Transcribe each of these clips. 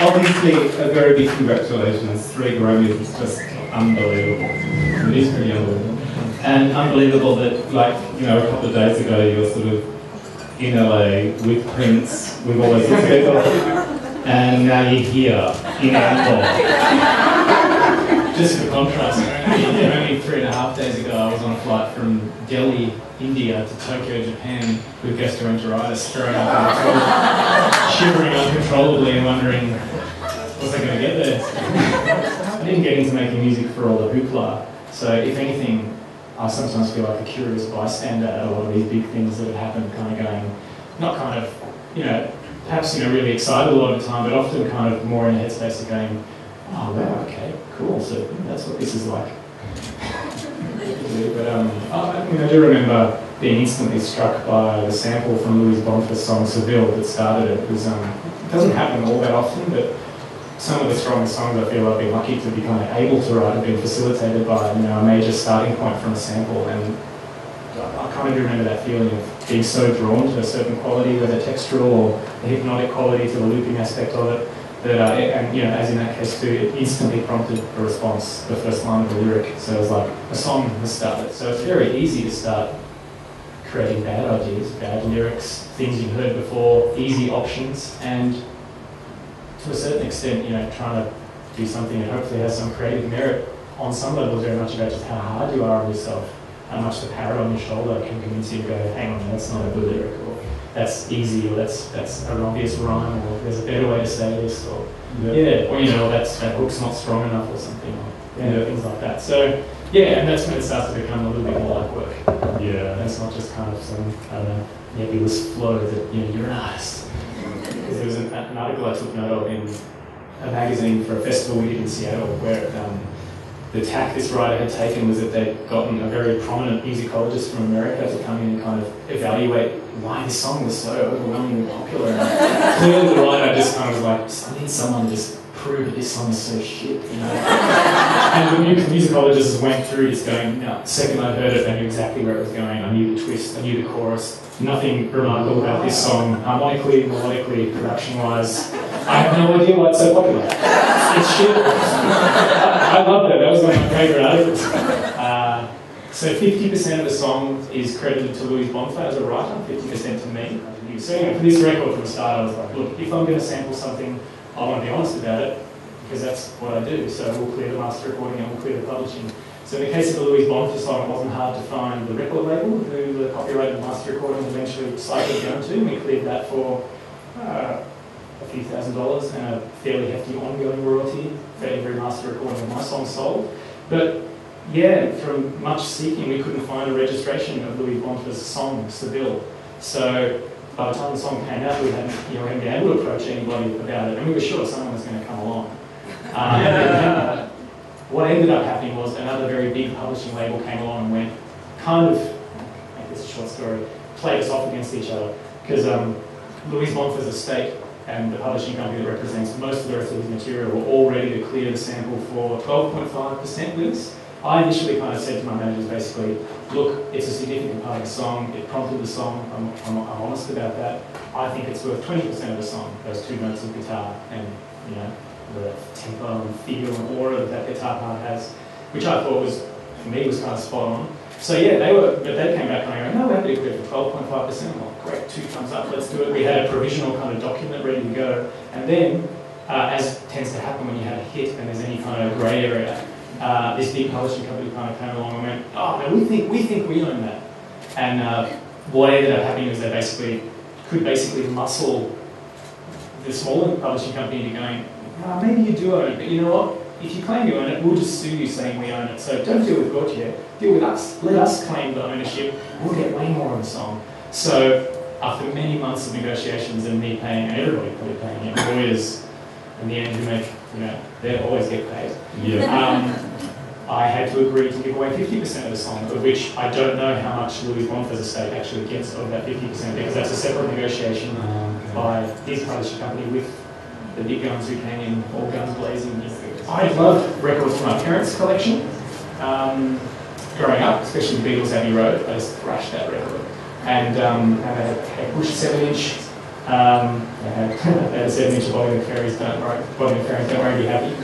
obviously, a very big congratulations. 3 Grammys is just unbelievable. It is pretty unbelievable. And unbelievable that, like, you know, a couple of days ago you were sort of in LA with Prince, with all those people, and now you're here in Enmore. Just for contrast, only 3.5 days ago I was on a flight from Delhi, India to Tokyo, Japan with gastroenteritis, throwing up in the toilet, shivering uncontrollably and wondering, was I going to get there? I didn't get into making music for all the hoopla, so if anything, I sometimes feel like a curious bystander at a lot of these big things that have happened, kind of going, not kind of, you know, perhaps, you know, really excited a lot of the time, but often kind of more in a headspace of going, oh wow, okay, cool, so that's what this is like. But I do remember being instantly struck by the sample from Louis Boniface's song Seville that started it. It doesn't happen all that often, but some of the strongest songs I feel I've been lucky to be kind of able to write have been facilitated by, you know, a major starting point from a sample, and I kind of do remember that feeling of being so drawn to a certain quality, whether textural or the hypnotic quality to the looping aspect of it, that, and you know, as in that case too, it instantly prompted a response, the first line of the lyric. So it was like a song has started. So it's very easy to start creating bad ideas, bad lyrics, things you've heard before, easy options, and to a certain extent, you know, trying to do something that hopefully has some creative merit on some levels, very much about just how hard you are on yourself, how much the parrot on your shoulder can convince you to go, hang on, that's not a good lyric, or that's easy, or that's an obvious rhyme, or there's a better way to say this, or or you know, that hook's not strong enough or something, or you know, things like that. So yeah, and that's when it starts to become a little bit more like work. Yeah, and it's not just kind of some, I don't know, nebulous flow that, you know, you're an artist. Because there was an article I took note of in a magazine for a festival we did in Seattle, where the tack this writer had taken was that they'd gotten a very prominent musicologist from America to come in and kind of evaluate why this song was so overwhelmingly popular. And clearly the writer just kind of was like, I need someone to just prove that this song is so shit, you know. And the musicologist went through just going, no, the second I heard it, I knew exactly where it was going. I knew the twist, I knew the chorus. Nothing remarkable about this song, harmonically, melodically, production-wise. I have no idea why it's so popular. It's shit. I love that. That was one of my favourite articles. So 50% of the song is credited to Louis Boniface as a writer, 50% to me. So anyway, for this record from the start, I was like, look, if I'm going to sample something, I want to be honest about it, because that's what I do. So we'll clear the master recording and we'll clear the publishing. So in the case of the Louis Boniface song, it wasn't hard to find the record label who the copyrighted master recording eventually cycled down to, and we cleared that for a few $1,000s and a fairly hefty ongoing royalty for every master recording of my song sold. But yeah, from much seeking, we couldn't find a registration of Louis Boniface's song, Seville. So by the time the song came out, we hadn't been able to approach anybody about it, and we were sure someone was going to come along. What ended up happening was another very big publishing label came along and went, kind of, make this a short story, played us off against each other, because Louis Boniface's estate and the publishing company that represents most of the rest of his material were all ready to clear the sample for 12.5% links. I initially kind of said to my managers basically, look, it's a significant part of the song, it prompted the song, I'm honest about that. I think it's worth 20% of the song, those 2 notes of guitar and, you know, the tempo and feel and aura that that guitar part has, which I thought was, for me, was kind of spot on. So yeah, they came back and I go, no, we're happy to quit for 12.5%. I'm like, great, 2 thumbs up, let's do it. We had a provisional kind of document ready to go. And then, as tends to happen when you have a hit and there's any kind of grey area, this big publishing company kind of came along and went, oh no, we think we own that. And what ended up happening was they could basically muscle the smaller publishing company into going, oh, maybe you do own it, but you know what? If you claim you own it, we'll just sue you saying we own it. So don't deal with Gotye, deal with us. Let us claim the ownership. We'll get way more on the song. So after many months of negotiations and me paying, and everybody probably paying, lawyers in the end who make, you know, they always get paid. Yeah. I had to agree to give away 50% of the song, of which I don't know how much Louis Boniface's estate actually gets of that 50%, because that's a separate negotiation by his publishing company with the big guns who came in, all guns blazing. I loved records from my parents' collection. Growing up, especially the Beatles' Abbey Road, I just thrashed that record. And they had a Bush 7-inch They had 7 inch volume of fairies, don't worry, be happy.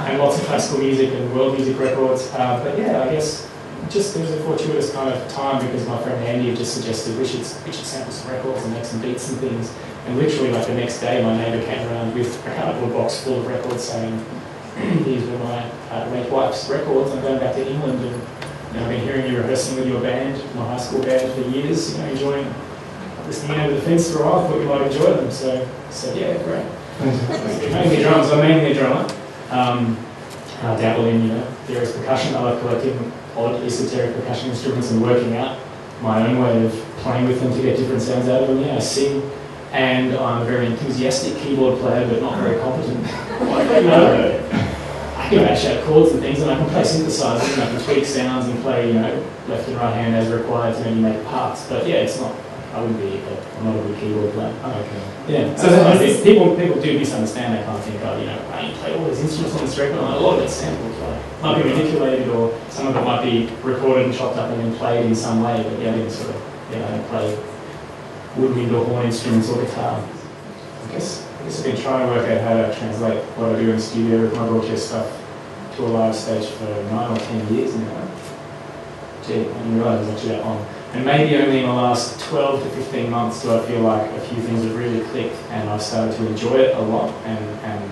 And lots of classical music and world music records. But yeah, I guess just there was a fortuitous kind of time because my friend Andy had just suggested we should sample some records and make some beats and things. And literally, like the next day, my neighbour came around with a cardboard box full of records saying, these were my late wife's records. I'm going back to England and I've been hearing you rehearsing with your band, my high school band, for years, enjoying listening over the fence for a while, thought you might enjoy them. So I said, yeah, great. Mainly drums, I'm mainly a drummer. I dabble in, various percussion. I like collecting odd esoteric percussion instruments and working out my own way of playing with them to get different sounds out of them. I sing. And I'm a very enthusiastic keyboard player, but not very competent. I can match out chords and things, and I can play synthesizers, and I can tweak sounds and play, left and right hand as required to maybe make parts. But yeah, it's not. I wouldn't be. I'm not a good keyboard player. Okay. Yeah. So people do misunderstand. They can't think, you play all these instruments on this record. A lot of it's samples, might be manipulated, or some of it might be recorded and chopped up and then played in some way. But yeah, I didn't sort of, play woodwind or horn instruments or guitar. I guess I've been trying to work out how to translate what I do in the studio with my broadcast stuff to a live stage for 9 or 10 years now. Gee, I didn't realise it was actually that long. And maybe only in the last 12 to 15 months do I feel like a few things have really clicked and I've started to enjoy it a lot and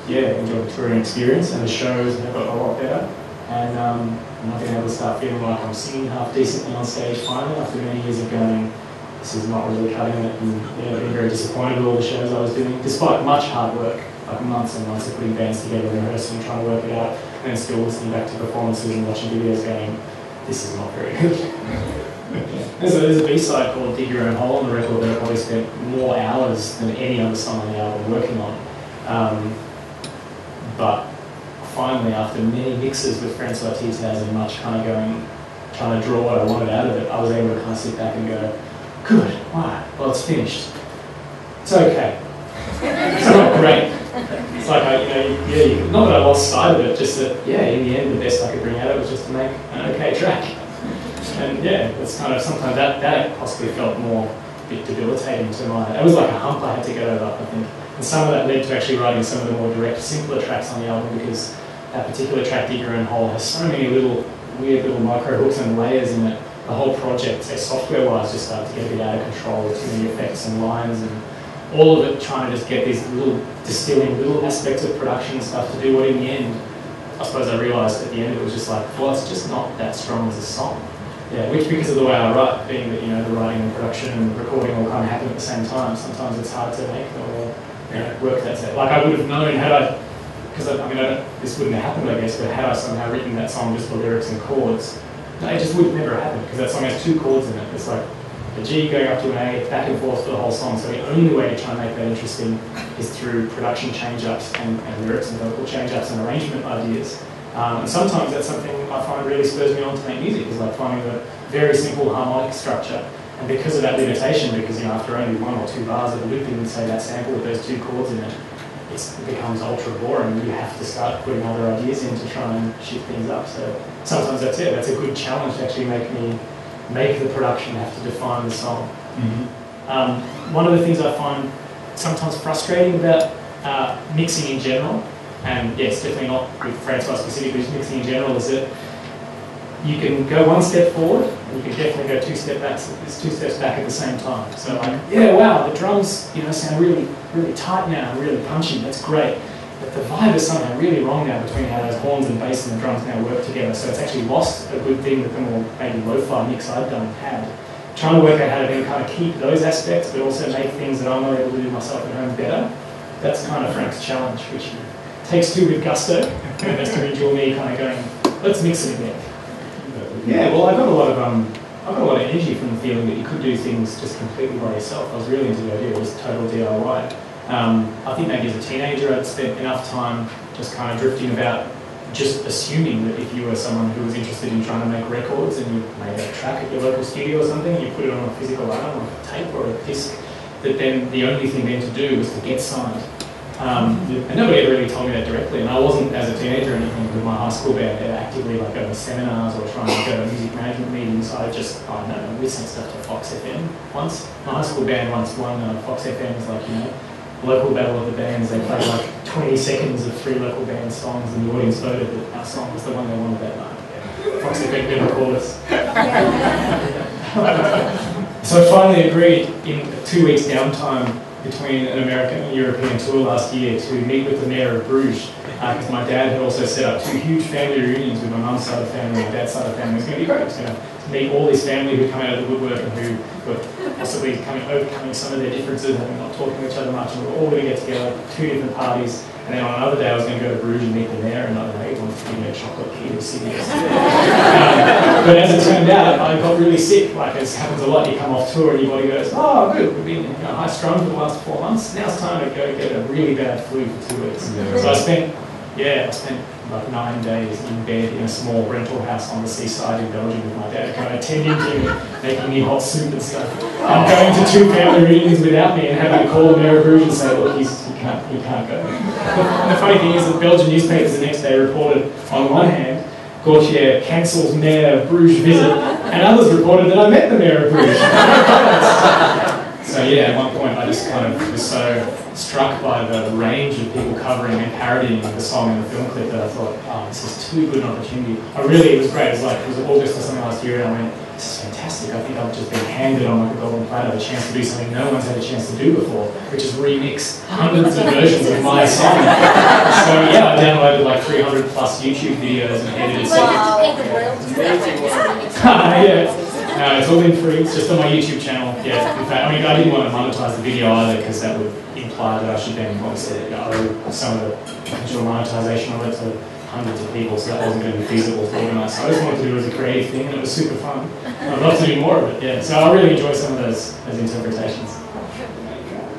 enjoy the touring experience, and the shows have got a lot better. And I've been able to start feeling like I'm singing half decently on stage finally after many years of going, this is not really cutting it, and being very disappointed with all the shows I was doing, despite much hard work, like months and months of putting bands together and rehearsing, trying to work it out, and then still listening back to performances and watching videos going, this is not very good. There's a B-side called Dig Your Own Hole on the record that I probably spent more hours than any other song on the album working on. But finally, after many mixes with Francois Tizaz and much kind of trying to draw what I wanted out of it, I was able to kind of sit back and go, good, right, well it's finished. It's okay. It's not great. It's like, not that I lost sight of it, just that, in the end the best I could bring out of it was just to make an okay track. And it's kind of, sometimes that possibly felt more a bit debilitating to my, it was like a hump I had to get over, I think. And some of that led to actually writing some of the more direct, simpler tracks on the album, because that particular track, Dig Your Own Hole, has so many weird little micro hooks and layers in it. The whole project, software-wise, just started to get a bit out of control with too many effects and lines and all of it, trying to just get these distilling little aspects of production and stuff to do what in the end, I suppose I realised at the end it was just like, well, it's just not that strong as a song. Which, because of the way I write, being that, the writing and production and recording all kind of happen at the same time, sometimes it's hard to make them all work that set. Like I would have known had I, because this wouldn't have happened, I guess, but had I somehow written that song just for lyrics and chords, it just would have never happened, because that song has 2 chords in it. It's like a G going up to an A, back and forth for the whole song. So the only way to try and make that interesting is through production change-ups and lyrics and vocal change-ups and arrangement ideas. And sometimes that's something I find really spurs me on to make music, is like finding a very simple harmonic structure. And because of that limitation, because after only 1 or 2 bars of looping, say that sample with those 2 chords in it, it becomes ultra boring. You have to start putting other ideas in to try and shift things up. So sometimes that's it. That's a good challenge to actually make the production have to define the song. Mm-hmm. One of the things I find sometimes frustrating about mixing in general, and yes, definitely not with Francois specifically, just mixing in general, is that you can go 1 step forward, and you can definitely go 2 steps back at the same time. So like, wow, the drums, sound really, really tight now, really punchy. That's great. But the vibe is somehow really wrong now between how those horns and bass and the drums now work together. So it's actually lost a good thing that the more maybe lo-fi mix I've done had. Trying to work out how to then kind of keep those aspects, but also make things that I'm not able to do myself at home better. That's kind of Frank's challenge, which he takes to with gusto. And that's to enjoy me kind of going, let's mix it again. Yeah, well, I got a lot of energy from the feeling that you could do things just completely by yourself. I was really into the idea. It was total DIY. I think maybe as a teenager I'd spent enough time just kind of drifting about, just assuming that if you were someone who was interested in trying to make records and you made a track at your local studio or something, and you put it on a physical item, on a tape or a disc, that then the only thing then to do was to get signed. And nobody ever really told me that directly, and I wasn't as a teenager or anything with my high school band ever actively like going to seminars or trying to go to music management meetings. I just, I don't know, we sent stuff to Fox FM once. My high school band once won Fox FM's like, you know, local battle of the bands. They played like 20 seconds of 3 local band songs, and the audience voted that our song was the one they wanted that night. Yeah. Fox FM never called us. So I finally agreed in 2 weeks downtime between an American and European tour last year to meet with the mayor of Bruges, because my dad had also set up 2 huge family reunions with my mum's side of the family and my dad's side of the family. It was going to be great. It was going to meet all this family who'd come out of the woodwork and who were possibly overcoming some of their differences and not talking to each other much, and we were all going to get together, 2 different parties. And then on another day I was going to go to Bruges and meet the mayor, and I don't know, he wanted to give me a chocolate key to see this. But as it turned out, I got really sick. Like, it happens a lot. You come off tour and your body goes, oh good, we've been high strung for the last 4 months. Now it's time to go get a really bad flu for 2 weeks. So I spent like 9 days in bed in a small rental house on the seaside in Belgium with my dad, kind of tending to me, making me hot soup and stuff. I'm going to 2 family reunions without me and having to call the mayor of Bruges and say, look, he can't go. And the funny thing is that Belgian newspapers the next day reported, on one hand, Gotye cancels mayor of Bruges visit, and others reported that I met the mayor of Bruges. So yeah, at one point I just kind of was so struck by the range of people covering and parodying the song in the film clip that I thought, oh, this is too good an opportunity. It was great. It was August or something last year, and I went, this is fantastic. I think I've just been handed on like a golden platter a chance to do something no one's had a chance to do before, which is remix hundreds of versions of my song. So yeah, I downloaded like 300 plus YouTube videos and edited it. Yeah. No, it's all been free. It's just on my YouTube channel. Yeah, in fact, I mean, I didn't want to monetize the video either because that would imply that I should then obviously owe some of the potential monetization of it to hundreds of people, so that wasn't going to be feasible to organise. So I just wanted to do it as a creative thing, and it was super fun. I'd love to do more of it. Yeah, so I really enjoy some of those interpretations.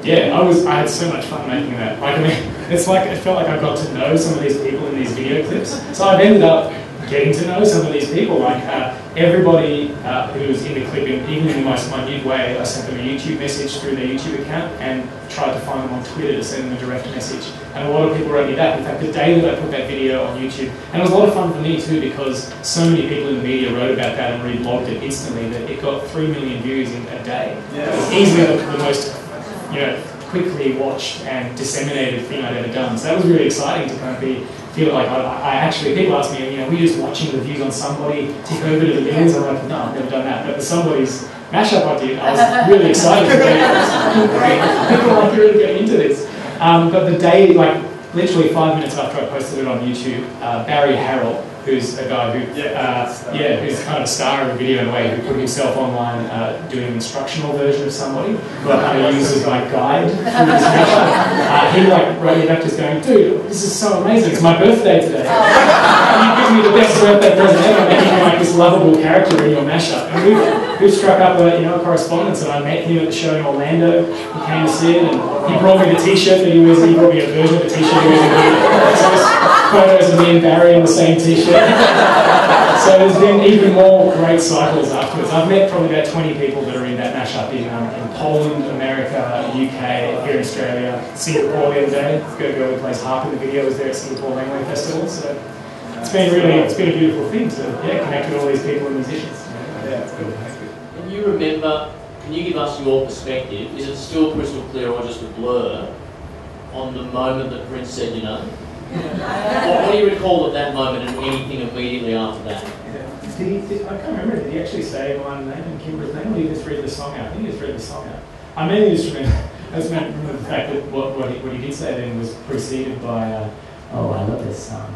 Yeah, I had so much fun making that. Like, I mean, it felt like I got to know some of these people in these video clips. So I've ended up getting to know some of these people, like everybody who was in the clip, even in the most minute way. I sent them a YouTube message through their YouTube account and tried to find them on Twitter to send them a direct message. And a lot of people wrote me back. In fact, the day that I put that video on YouTube, and it was a lot of fun for me too, because so many people in the media wrote about that and reblogged it instantly that it got 3 million views in a day. Yeah. It was easily the most, quickly watched and disseminated thing I'd ever done. So that was really exciting to kind of feel like I actually, people ask me, were you just watching the views on somebody tick over to the millions? I'm like, no, I've never done that. But for somebody's mashup I did, I was really excited to get people like really getting into this. But the day, like literally 5 minutes after I posted it on YouTube, Barry Harrell, who's a guy who, who's kind of a star of the video in a way, who put himself online doing an instructional version of somebody, who I kind of use as my guide through this mashup. He wrote me back just going, dude, this is so amazing, it's my birthday today. You give me the best birthday present ever, making me like this lovable character in your mashup. And we've struck up a correspondence, and I met him at the show in Orlando. He came to see it, and he brought me the t-shirt that he wears. He brought me a version of the t-shirt he wears in the photos of me and Barry in the same t-shirt. So there's been even more great cycles afterwards. I've met probably about 20 people that are in that mashup in Poland, America, UK, here in Australia, Singapore the other day. The girl who plays harp in the video was there at Singapore Langley Festival. So it's been a beautiful thing to connect with all these people and musicians. Yeah, it's good. Can you remember? Can you give us your perspective? Is it still crystal clear or just a blur on the moment that Prince said, what do you recall of that moment and anything immediately after that? I can't remember. Did he actually say my name and Kimber's name, or did he just read the song out? I think he just read the song out. I mainly just remember the fact that what he did say then was preceded by, oh, I love this song.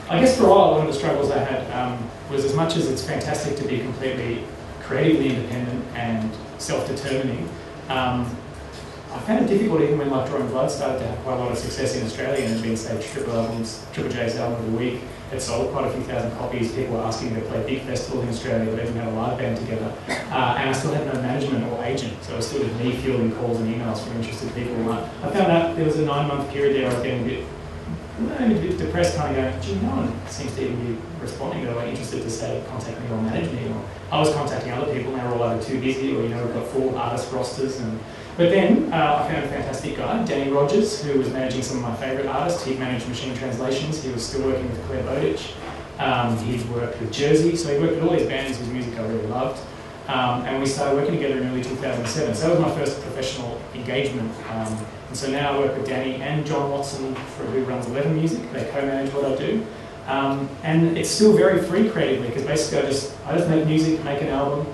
I guess for a while, one of the struggles I had was, as much as it's fantastic to be completely creatively independent and self-determining, I found it difficult even when Like Drawing Blood started to have quite a lot of success in Australia and had been, say, Triple J's album of the week. It sold quite a few thousand copies. People were asking me to play big festivals in Australia, but even had a live band together. And I still had no management or agent, so it was still just me fielding calls and emails from interested people. I found out there was a 9-month period there I was getting a bit a bit depressed, kind of going, gee, no one seems to even be responding, or interested to say, contact me or manage me. Or I was contacting other people, and they were all either too busy, or, we've got full artist rosters. But then I found a fantastic guy, Danny Rogers, who was managing some of my favourite artists. He'd managed Machine Translations. He was still working with Claire Bowditch. He'd worked with Jersey, so he worked with all these bands whose music I really loved. And we started working together in early 2007. So that was my first professional engagement. And so now I work with Danny and John Watson, who runs 11 Music. They co-manage what I do. And it's still very free creatively, because basically I just make music, make an album.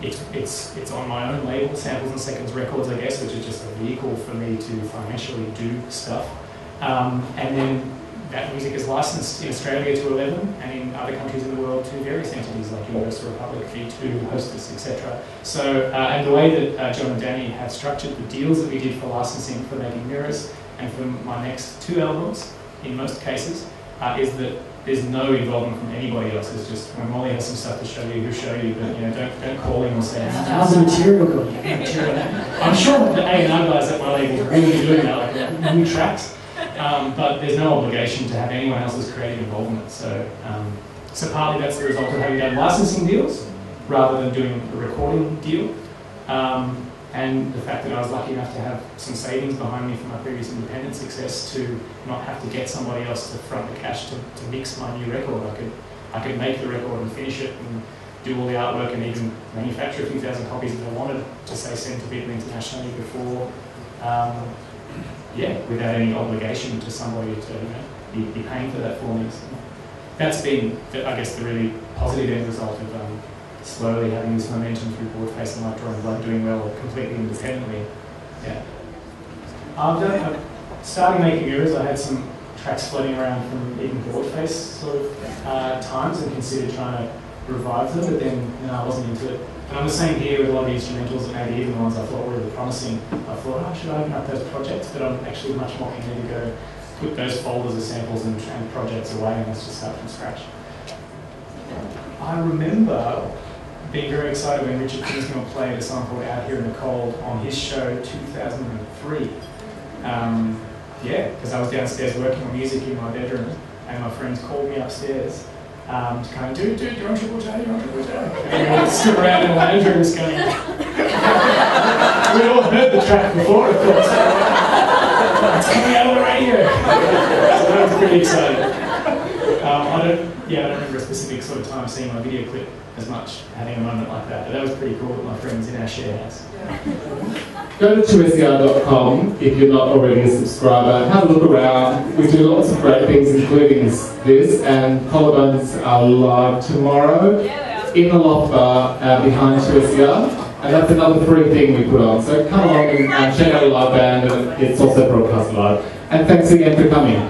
It's on my own label, Samples and Seconds Records, I guess, which is just a vehicle for me to financially do stuff. And then that music is licensed in Australia to 11, and in other countries in the world to various entities like Universal Republic, V2, Hostess, etc. So, and the way that John and Danny have structured the deals that we did for licensing for making mirrors and for my next 2 albums, in most cases, is that there's no involvement from anybody else. It's just when Molly has some stuff to show you, he'll show you, but don't call him or say, how's the material going? I'm sure the A&R guys at my label are really doing that, like new tracks. But there's no obligation to have anyone else's creative involvement. So, so partly that's the result of having done licensing deals rather than doing a recording deal. And the fact that I was lucky enough to have some savings behind me from my previous independent success to not have to get somebody else to front the cash to mix my new record. I could make the record and finish it and do all the artwork and even manufacture a few thousand copies if I wanted to, say, send to people internationally before. Without any obligation to somebody to be paying for that for me. So that's been, I guess, the really positive end result of slowly having this momentum through Boardface and Like Drawing Blood doing well completely independently. Yeah. I've started making mirrors. I had some tracks floating around from even Boardface sort of times and considered trying to revive them, but then I wasn't into it. And I'm the same here with a lot of the instrumentals, and maybe even the ones I thought were really promising. I thought, should I open up those projects? But I'm actually much more keen to go put those folders of samples and projects away and let's just start from scratch. I remember being very excited when Richard Kingsmill played a song called Out Here in the Cold on his show 2003. Because I was downstairs working on music in my bedroom, and my friends called me upstairs to kind of, dude, you're on Triple J, you're on Triple J. And we all stood around in the lounge rooms going, we'd all heard the track before, of course. It's coming out of the radio. So that was pretty exciting. I don't remember a specific sort of time seeing my video clip as much, having a moment like that, but that was pretty cool with my friends in our share house. Go to 2SER.com if you're not already a subscriber. Have a look around. We do lots of great things, including this, and Collarbones are live tomorrow in the Loft Bar behind 2SER, and that's another free thing we put on. So come along and check out a live band, and it's also broadcast live. And thanks again for coming.